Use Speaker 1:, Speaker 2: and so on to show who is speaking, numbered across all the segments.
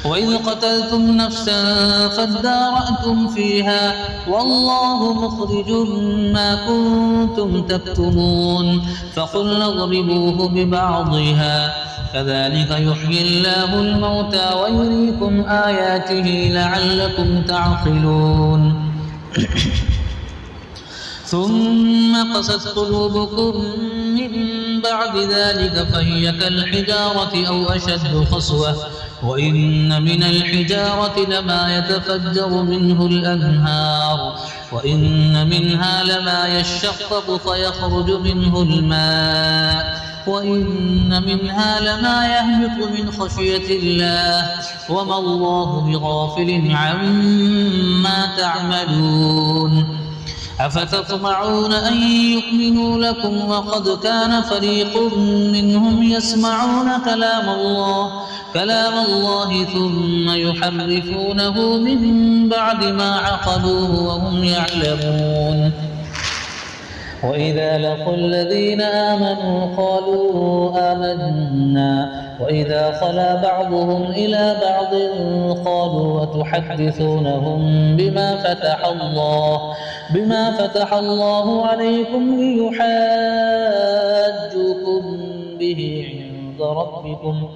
Speaker 1: وإذ قتلتم نفسا فادارأتم فيها والله مخرج ما كنتم تكتمون فقلنا اضربوه ببعضها كذلك يحيي الله الموتى ويريكم آياته لعلكم تعقلون ثم قست قلوبكم من بعد ذلك فهي كالحجارة أو أشد قسوة وإن من الحجارة لما يتفجر منه الأنهار وإن منها لما يشقق فيخرج منه الماء وإن منها لما يهبط من خشية الله وما الله بغافل عما تعملون أفتطمعون أن يؤمنوا لكم وقد كان فريق منهم يسمعون كلام الله ثم يحرفونه من بعد ما عقلوه وهم يعلمون وإذا لقوا الذين آمنوا قالوا آمنا وإذا خلا بعضهم إلى بعض قالوا وتحدثونهم بما فتح الله عليكم ليحاجوكم به عند ربكم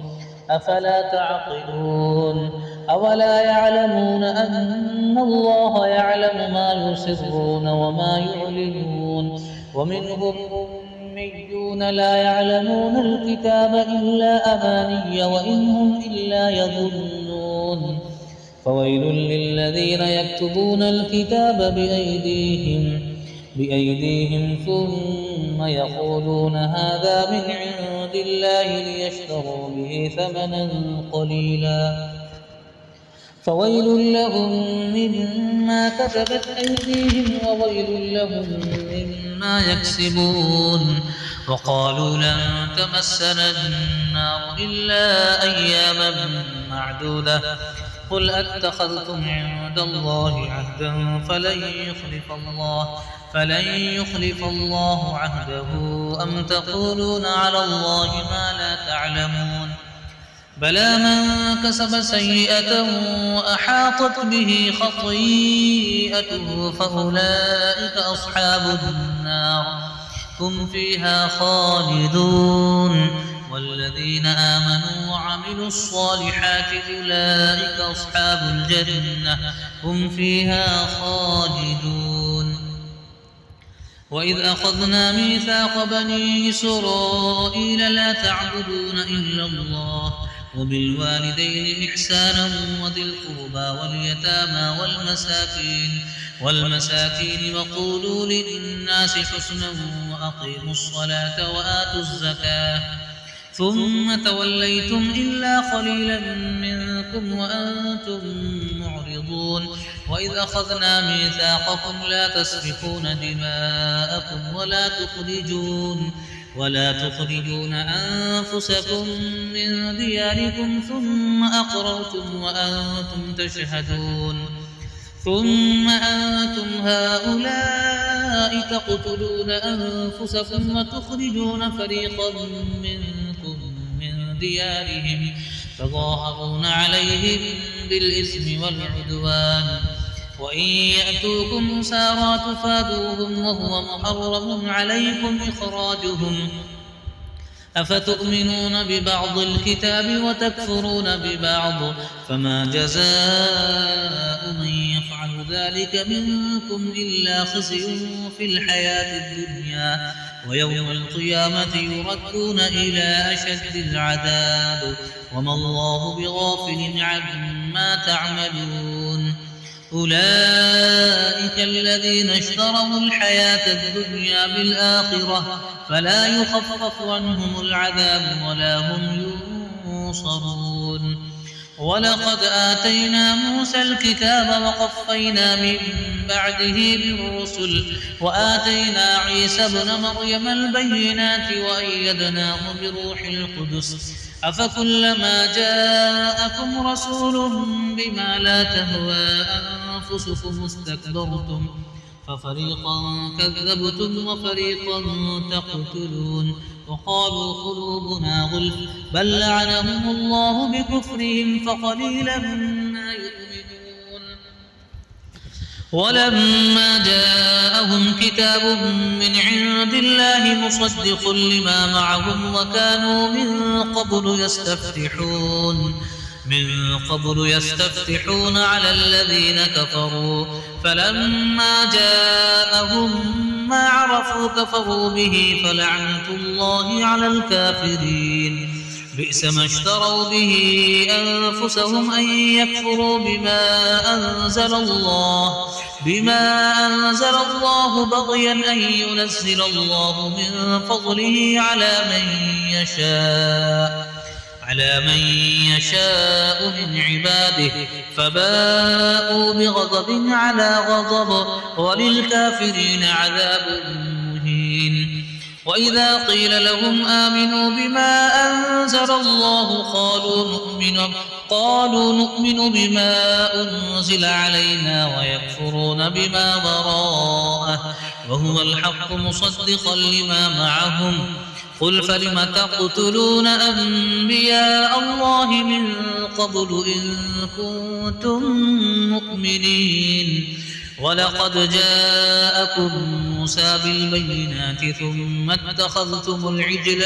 Speaker 1: أفلا تعقلون أولا يعلمون أن الله يعلم ما يسرون وما يعلنون ومنهم أميون لا يعلمون الكتاب إلا أماني وإن هم إلا يظنون فويل للذين يكتبون الكتاب بأيديهم ثم يقولون هذا من عند الله ليشتروا به ثمنا قليلا فويل لهم مما كتبت أيديهم وويل لهم مما يكسبون وقالوا لن تمسنا النار إلا أياما معدودة قل أتخذتم عند الله عهدا فلن يخلف الله عهده أم تقولون على الله ما لا تعلمون بلى من كسب سيئة وأحاطت به خطيئته فأولئك أصحاب النار هم فيها خالدون والذين آمنوا وعملوا الصالحات أولئك أصحاب الجنة هم فيها خالدون وإذ أخذنا ميثاق بني إسرائيل لا تعبدون إلا الله وبالوالدين إحسانا وذي القربى واليتامى والمساكين وقولوا للناس حسنا وأقيموا الصلاة وآتوا الزكاة ثم توليتم إلا قليلا منكم وأنتم معرضون وإذ أخذنا ميثاقكم لا تسفكون دماءكم ولا تخرجون أنفسكم من دياركم ثم أقررتم وأنتم تشهدون ثم أنتم هؤلاء تقتلون أنفسكم وتخرجون فريقا منكم من ديارهم تظاهرون عليهم بالإثم والعدوان وإن يأتوكم أسارى تفادوهم وهو محرم عليكم إخراجهم أفتؤمنون ببعض الكتاب وتكفرون ببعض فما جزاء من يفعل ذلك منكم إلا خزي في الحياة الدنيا ويوم القيامة يردون إلى أشد العذاب وما الله بغافل عما تعملون أولئك الذين اشتروا الحياة الدنيا بالآخرة فلا يخفف عنهم العذاب ولا هم ينصرون ولقد آتينا موسى الكتاب وقفينا من بعده بالرسل وآتينا عيسى ابن مريم البينات وأيدناه بروح القدس أفكلما جاءكم رسول بما لا تهوى أنفسكم استكبرتم ففريقا كذبتم وفريقا تقتلون وقالوا قلوبنا غلف بل لعنهم الله بكفرهم فقليلا ما يؤمنون. ولما جاءهم كتاب من عند الله مصدق لما معهم وكانوا من قبل يستفتحون على الذين كفروا فلما جاءهم ما عرفوا كفروا به فلعنة الله على الكافرين. بئس ما اشتروا به أنفسهم أن يكفروا بما أنزل الله بغيا أن ينزل الله من فضله على من يشاء من عباده فباءوا بغضب على غضب وللكافرين عذاب مهين. وإذا قيل لهم آمنوا بما أنزل الله قالوا نؤمن بما أنزل علينا ويكفرون بما وراءه وهو الحق مصدقا لما معهم. قل فلم تقتلون أنبياء الله من قبل إن كنتم مؤمنين. ولقد جاءكم موسى بالبينات ثم اتخذتم العجل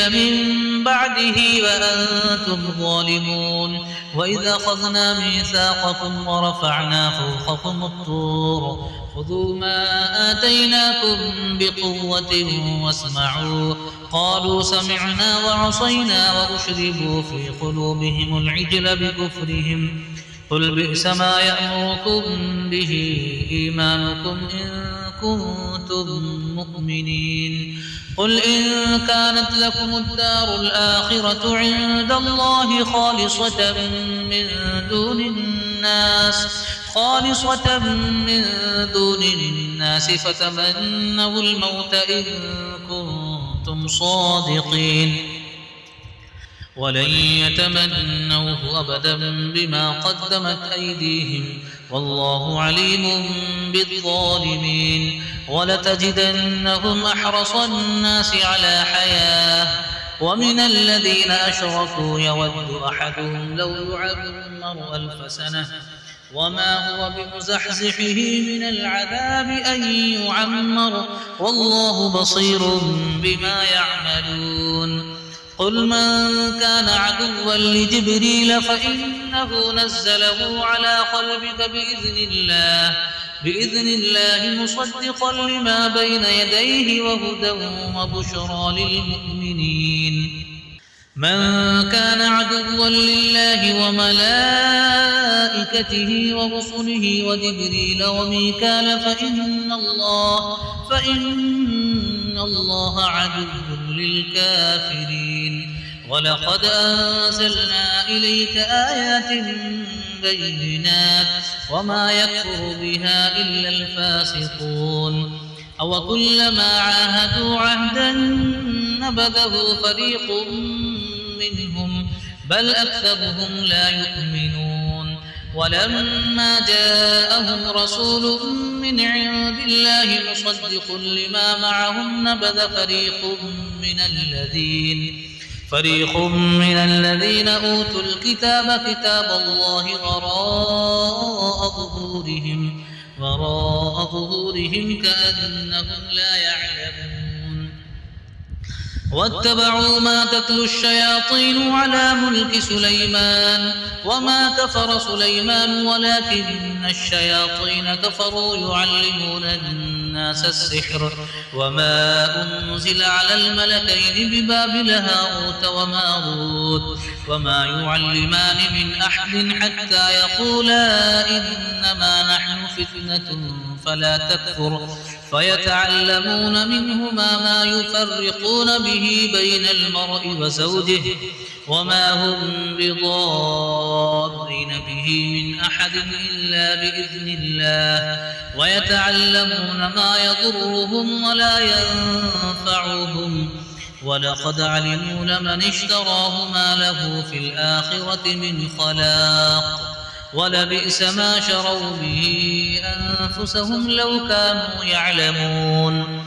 Speaker 1: من بعده وأنتم ظالمون. وإذ أخذنا ميثاقكم ورفعنا فوقكم الطور خذوا ما آتيناكم بقوة واسمعوا قالوا سمعنا وعصينا وأشربوا في قلوبهم العجل بكفرهم. قل بئس ما يأمركم به إيمانكم إن كنتم مؤمنين. قل إن كانت لكم الدار الآخرة عند الله خالصة من دون الناس فتمنوا الموت إن كنتم صادقين ولن يتمنوه أبدا بما قدمت أيديهم والله عليم بالظالمين. ولتجدنهم أحرص الناس على حياة ومن الذين أشركوا يود أحدهم لو يعمر 1000 سنة وما هو بمزحزحه من العذاب أن يعمر والله بصير بما يعملون. قل من كان عدوا لجبريل فإنه نزله على قلبك بإذن الله مصدقا لما بين يديه وهدى وبشرى للمؤمنين. من كان عدوا لله وملائكته ورسله وجبريل وميكال فإن الله عدو للكافرين. ولقد أنزلنا إليك آيات بينات وما يكفر بها إلا الفاسقون. أوكلما عاهدوا عهدا نبذه فريق منهم بل أكثرهم لا يؤمنون. ولما جاءهم رسول من عند الله مصدق لما معهم نبذ فريق من الذين أوتوا الكتاب كتاب الله وراء ظهورهم كأنهم لا يعلمون. واتبعوا ما تتلو الشياطين على ملك سليمان وما كفر سليمان ولكن الشياطين كفروا يعلمون الناس السحر وما أنزل على الملكين ببابل هاروت وماروت وما يعلمان من أحد حتى يقولا إنما نحن فتنة فلا تكفر فيتعلمون منهما ما يفرقون به بين المرء وزوجه وما هم بضارين به من أحد إلا بإذن الله ويتعلمون ما يضرهم ولا ينفعهم ولقد علموا لمن اشتراه ما له في الآخرة من خلاق ولبئس ما شروا به أنفسهم لو كانوا يعلمون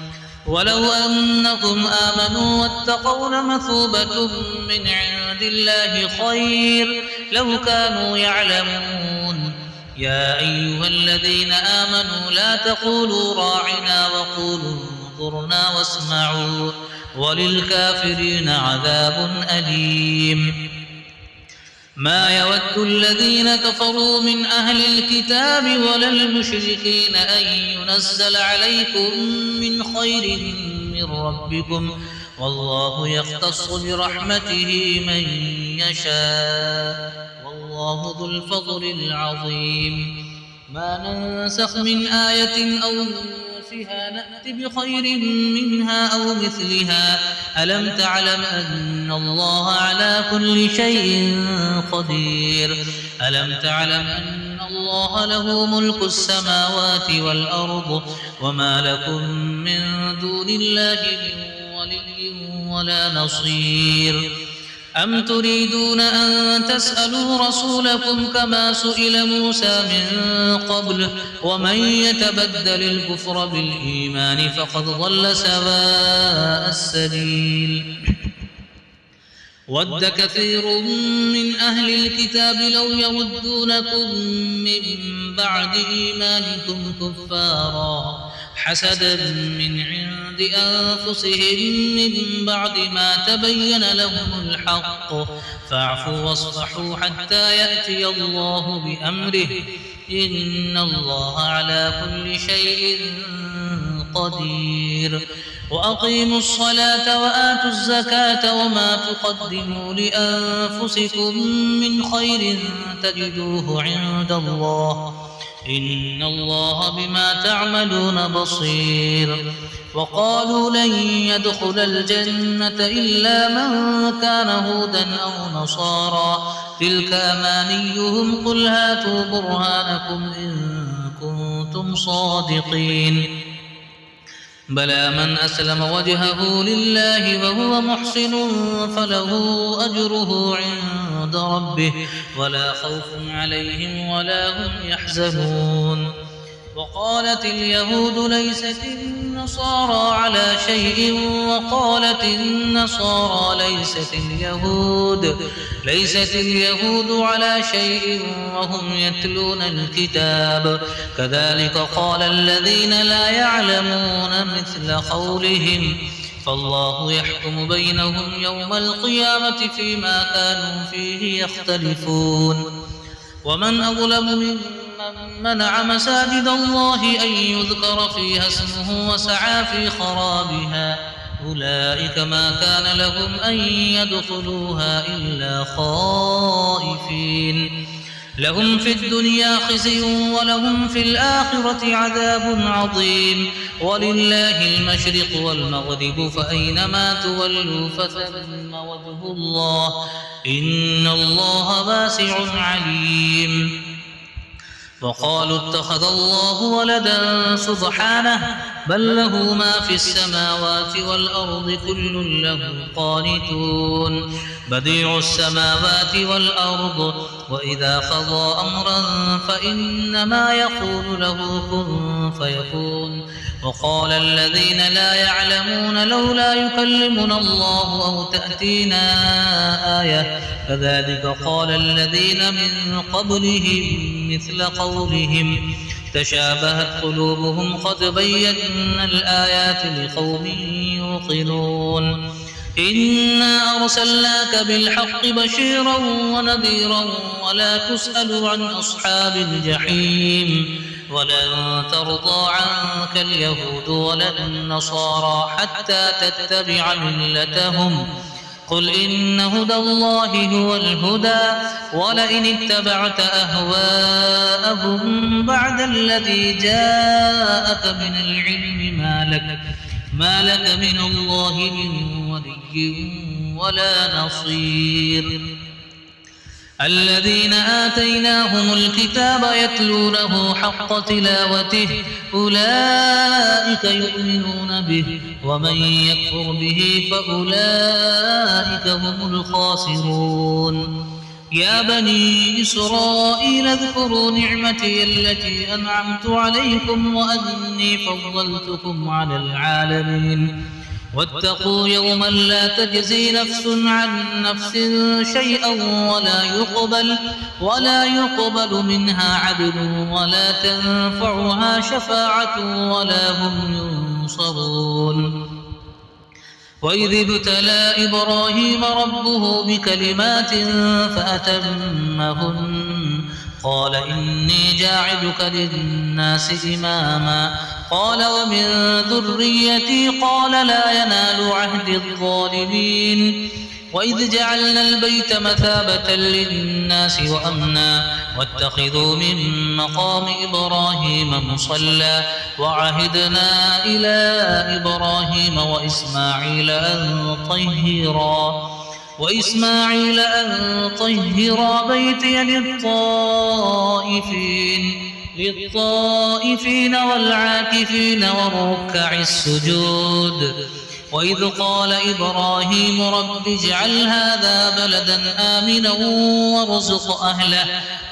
Speaker 1: ولو أنهم آمنوا واتقوا لمثوبة من عند الله خير لو كانوا يعلمون يا أيها الذين آمنوا لا تقولوا راعنا وقولوا انظرنا واسمعوا وللكافرين عذاب أليم ما يود الذين كفروا من أهل الكتاب ولا المشركين أن ينزل عليكم من خير من ربكم والله يختص برحمته من يشاء والله ذو الفضل العظيم ما ننسخ من آية أو ننسها نأت بخير منها أو مثلها ألم تعلم أن الله على كل شيء قدير ألم تعلم أن الله له ملك السماوات والأرض وما لكم من دون الله من ولي ولا نصير أم تريدون أن تسألوا رسولكم كما سئل موسى من قبل ومن يتبدل الكفر بالإيمان فقد ضل سواء السبيل ود كثير من أهل الكتاب لو يردونكم من بعد إيمانكم كفارا حسدا من عند أنفسهم من بعد ما تبين لهم الحق فاعفوا واصفحوا حتى يأتي الله بأمره إن الله على كل شيء قدير وأقيموا الصلاة وآتوا الزكاة وما تقدموا لأنفسكم من خير تجدوه عند الله إن الله بما تعملون بصير وقالوا لن يدخل الجنة إلا من كان هودا أو نصارى تلك أمانيهم قل هاتوا برهانكم إن كنتم صادقين بلى من أسلم وجهه لله وهو محسن فله أجره عند ربه ولا خوف عليهم ولا هم يحزنون وقالت اليهود ليست النصارى على شيء وقالت النصارى ليست اليهود على شيء وهم يتلون الكتاب كذلك قال الذين لا يعلمون مثل قولهم فالله يحكم بينهم يوم القيامة فيما كانوا فيه يختلفون ومن أظلم ممن منع مساجد الله أن يذكر فيها اسمه وسعى في خرابها أولئك ما كان لهم أن يدخلوها إلا خائفين لهم في الدنيا خزي ولهم في الآخرة عذاب عظيم ولله المشرق والمغرب فأينما تولوا فثم وجه الله إن الله واسع عليم وقالوا اتخذ الله ولدا سبحانه بل له ما في السماوات والأرض كل له قانتون بديع السماوات والأرض وإذا قضى أمرا فإنما يقول له كن فيكون وقال الذين لا يعلمون لولا يكلمنا الله أو تأتينا آية كذلك قال الذين من قبلهم مثل قولهم تشابهت قلوبهم قد بينا الآيات لقوم يوقنون إنا أرسلناك بالحق بشيرا ونذيرا ولا تسأل عن أصحاب الجحيم ولن ترضى عنك اليهود ولا النصارى حتى تتبع ملتهم قل إن هدى الله هو الهدى ولئن اتبعت أهواءهم بعد الذي جاءك من العلم ما لك من الله من ولي ولا نصير الذين آتيناهم الكتاب يتلونه حق تلاوته أولئك يؤمنون به ومن يكفر به فأولئك هم الخاسرون يا بني إسرائيل اذكروا نعمتي التي أنعمت عليكم وأني فضلتكم على العالمين واتقوا يوما لا تجزي نفس عن نفس شيئا ولا يقبل منها عدل ولا تنفعها شفاعة ولا هم ينصرون وإذ ابتلى إبراهيم ربه بكلمات فأتمهن قال إني جاعلك للناس إماما قال ومن ذريتي قال لا ينال عهد الظالمين وإذ جعلنا البيت مثابة للناس وأمنا واتخذوا من مقام إبراهيم مصلى وعهدنا إلى إبراهيم وإسماعيل أن طهرا بيتي للطائفين والعاكفين والركع السجود وإذ قال إبراهيم رب اجعل هذا بلدا آمنا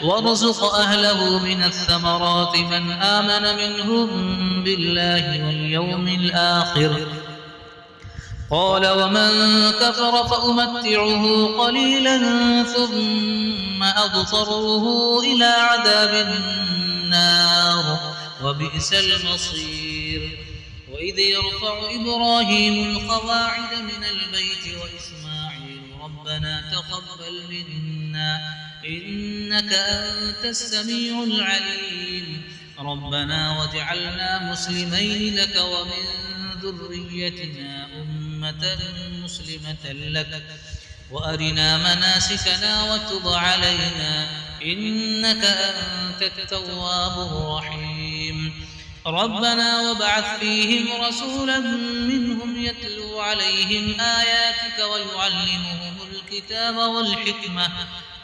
Speaker 1: وارزق أهله من الثمرات من آمن منهم بالله واليوم الآخر قال ومن كفر فأمتعه قليلا ثم أضطره إلى عذاب النار وبئس المصير وإذ يرفع إبراهيم القواعد من البيت وإسماعيل ربنا تقبل منا إنك أنت السميع العليم ربنا واجعلنا مسلمين لك ومن ذريتنا أمة مسلمة لك وأرنا مناسكنا وتب علينا إنك أنت التواب الرحيم ربنا وابعث فيهم رسولا منهم يتلو عليهم آياتك ويعلمهم الكتاب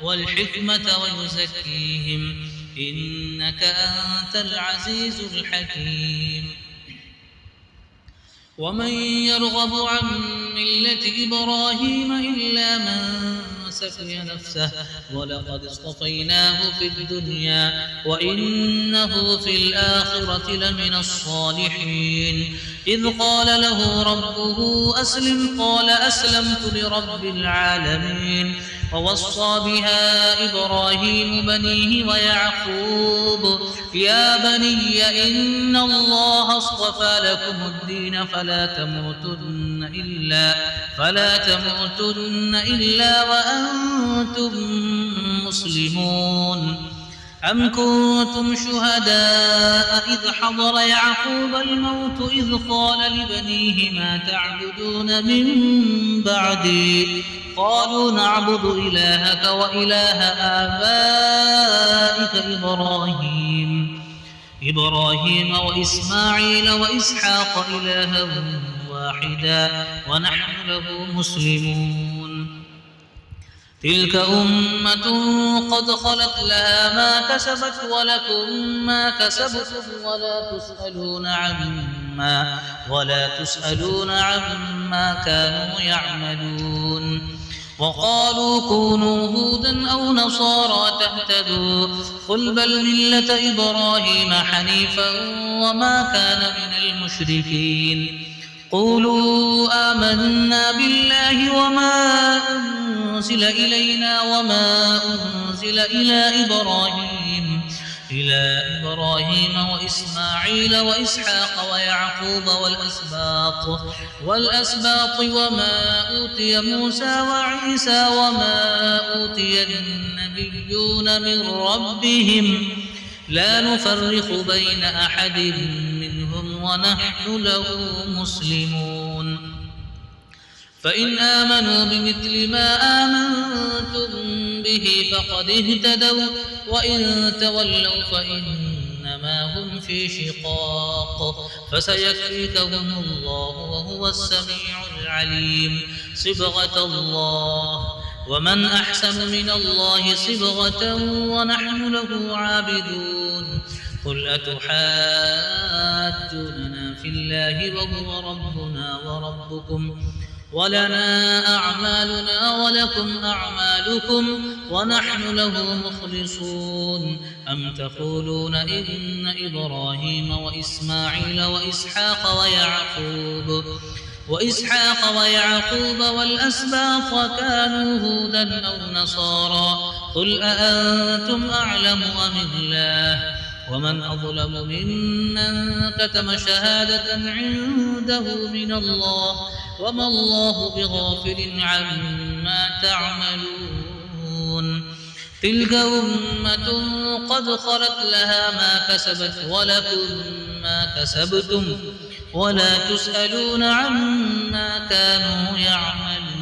Speaker 1: والحكمة ويزكيهم إنك أنت العزيز الحكيم ومن يرغب عن ملة إبراهيم إلا من سفي نفسه ولقد اصطفيناه في الدنيا وإنه في الآخرة لمن الصالحين إذ قال له ربه أسلم قال أسلمت لرب العالمين ووصى بها إبراهيم بنيه ويعقوب يا بني إن الله اصطفى لكم الدين فلا تموتن إلا وأنتم مسلمون أم كنتم شهداء إذ حضر يعقوب الموت إذ قال لبنيه ما تعبدون من بعدي قالوا نعبد إلهك وإله آبائك إبراهيم وإسماعيل وإسحاق إلها واحدا ونحن له مسلمون تلك أمة قد خلت لها ما كسبت ولكم ما كسبتم ولا تسألون عما كانوا يعملون وقالوا كونوا هودا أو نصارى تهتدوا قل بل ملة إبراهيم حنيفا وما كان من المشركين قولوا آمنا بالله وما أنزل إلينا وما أنزل إلى إبراهيم وإسماعيل وإسحاق ويعقوب والأسباط وما أوتي موسى وعيسى وما أوتي النبيون من ربهم لا نفرق بين أحد منهم ونحن له مسلمون فإن آمنوا بمثل ما آمنتم به فقد اهتدوا وإن تولوا فإنما هم في شقاق فسيكفيكهم الله وهو السميع العليم صبغة الله ومن أحسن من الله صبغة ونحن له عابدون قل أتحاجوننا في الله وهو ربنا وربكم ولنا أعمالنا ولكم أعمالكم ونحن له مخلصون أم تقولون إن إبراهيم وإسماعيل وإسحاق ويعقوب والأسباط كانوا هودا أو نصارى قل أأنتم أعلم أم الله ومن أظلم ممن كتم شهادة عنده من الله وما الله بغافل عما تعملون تلك أمة قد خلت لها ما كسبت ولكم ما كسبتم ولا تسألون عما كانوا يعملون